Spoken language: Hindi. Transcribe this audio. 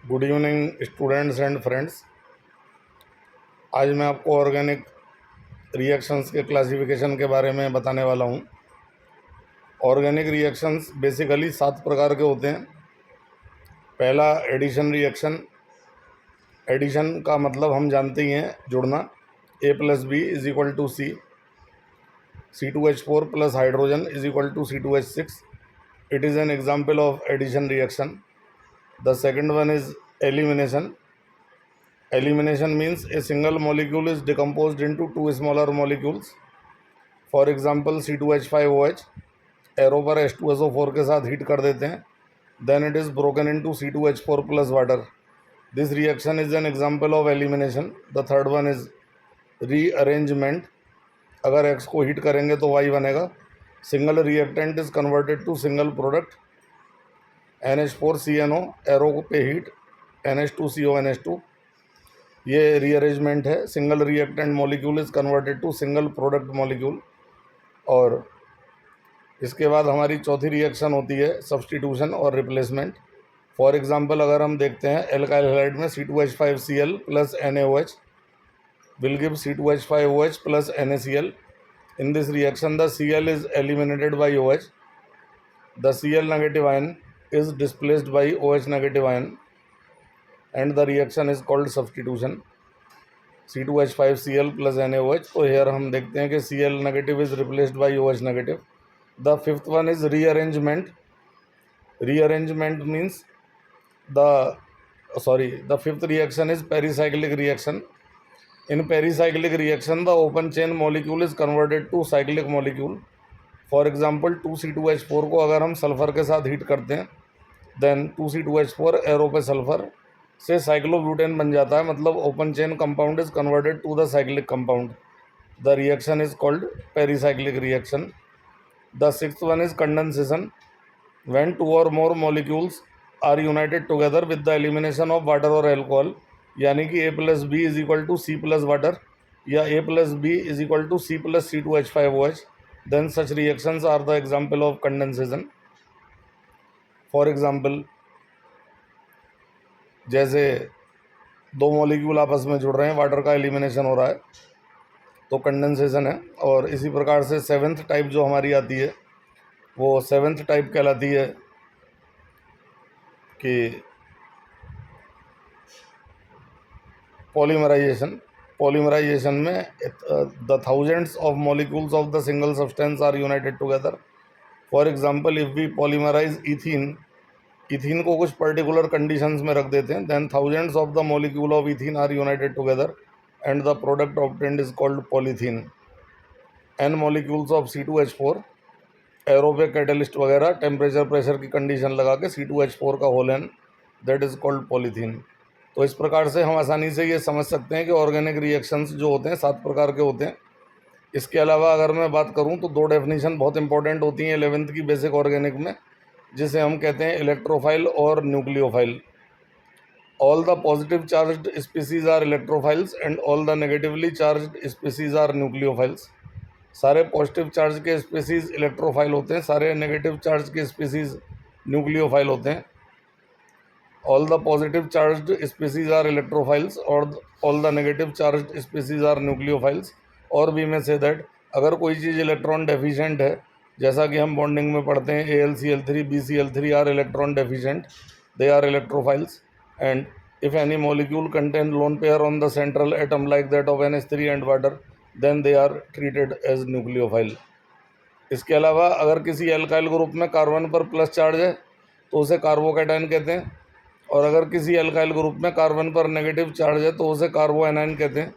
Good evening students and friends. आज मैं आपको ऑर्गेनिक रिएक्शंस के क्लासिफिकेशन के बारे में बताने वाला हूँ। ऑर्गेनिक रिएक्शंस बेसिकली 7 प्रकार के होते हैं। पहला एडिशन रिएक्शन। एडिशन का मतलब हम जानते ही हैं, जुड़ना। A+B = C, C2H4 plus hydrogen = C2H6. It is an example of addition reaction. The second one is elimination. Elimination means a single molecule is decomposed into 2 smaller molecules. For example, C2H5OH arrow पर H2SO4 के साथ हीट कर देते हैं, then it is broken into C2H4 plus water. This reaction is an example of elimination. The third one is rearrangement. अगर X को हीट करेंगे तो Y बनेगा. Single reactant is converted to single product. NH4CNO arrow पे हीट, NH2CONH2, ये रीअरेंजमेंट है. Single reactant molecule is converted to single product molecule. और इसके बाद हमारी चौथी रिएक्शन होती है सब्स्टिट्यूशन और रिप्लेसमेंट. फॉर एग्जांपल अगर हम देखते हैं एल्काइल हैलाइड में C2H5Cl plus NaOH will give C2H5OH plus NaCl. In this reaction the Cl is eliminated by OH. The Cl negative ion is displaced by OH negative ion and the reaction is called substitution. C2H5Cl plus NaOH. तो here हम देखते हैं कि Cl negative is replaced by OH negative. The fifth one is rearrangement. Rearrangement means the fifth reaction is pericyclic reaction. In pericyclic reaction the open chain molecule is converted to cyclic molecule. For example 2C2H4 को अगर हम सल्फर के साथ हीट करते हैं, then 2C2H4 एरो पे सल्फर से साइक्लोब्यूटेन बन जाता है, मतलब open chain compound is converted to the cyclic compound. The reaction is called pericyclic reaction. The sixth one is condensation. When 2 or more molecules are united together with the elimination of water or alcohol, यानी कि A+B = C plus water या A+B = C plus C2H5OH, then such reactions are the example of condensation. For example, जैसे 2 मॉलिक्यूल आपस में जुड़ रहे हैं, वाटर का एलिमिनेशन हो रहा है, तो कंडेंसेशन है. और इसी प्रकार से 7th टाइप जो हमारी आती है वो 7th टाइप कहलाती है कि पॉलीमराइजेशन. पॉलीमराइजेशन में the thousands of molecules of the single substance are united together. For example if we polymerize ethene को कुछ पर्टिकुलर कंडीशंस में रख देते हैं, then thousands of the molecule of ethene are united together and the product obtained is called polythene. N molecules of C2H4 arrow पे कैटलिस्ट वगैरह टेम्परेचर प्रेशर की कंडीशन लगा के C2H4 का whole n, that is called polythene. तो इस प्रकार से हम आसानी से ये समझ सकते हैं कि ऑर्गेनिक रिएक्शंस जो होते हैं 7 प्रकार के होते हैं. इसके अलावा अगर मैं बात करूं तो 2 डेफिनेशन बहुत इंपॉर्टेंट होती हैं 11th की बेसिक ऑर्गेनिक में, जिसे हम कहते हैं इलेक्ट्रोफाइल और nucleophile. All the positive charged species are electrophiles and all the negatively charged species are nucleophiles. सारे पॉजिटिव चार्ज के स्पीसीज इलेक्ट्रोफाइल होते हैं, सारे नेगेटिव चार्ज के स्पीसीज न्यूक्लियोफाइल होते हैं. All the positive charged species are electrophiles और all the negative charged species are nucleophiles. और भी मैं से दैट अगर कोई चीज़ इलेक्ट्रॉन डेफिशिएंट है, जैसा कि हम बॉन्डिंग में पढ़ते हैं AlCl3 BCl3 are electron deficient, they are electrophiles. And if any molecule contain lone pair on the central atom like that of NH3 and water, then they are treated as nucleophile. इसके अलावा अगर किसी एल्काइल ग्रुप में कार्बन पर प्लस चार्ज है तो उसे कार्बोकैटायन कहते हैं, और अगर किसी एल्काइल ग्रुप में कार्बन पर नेगेटिव चार्ज है तो उसे कार्बोएनाइन कहते हैं.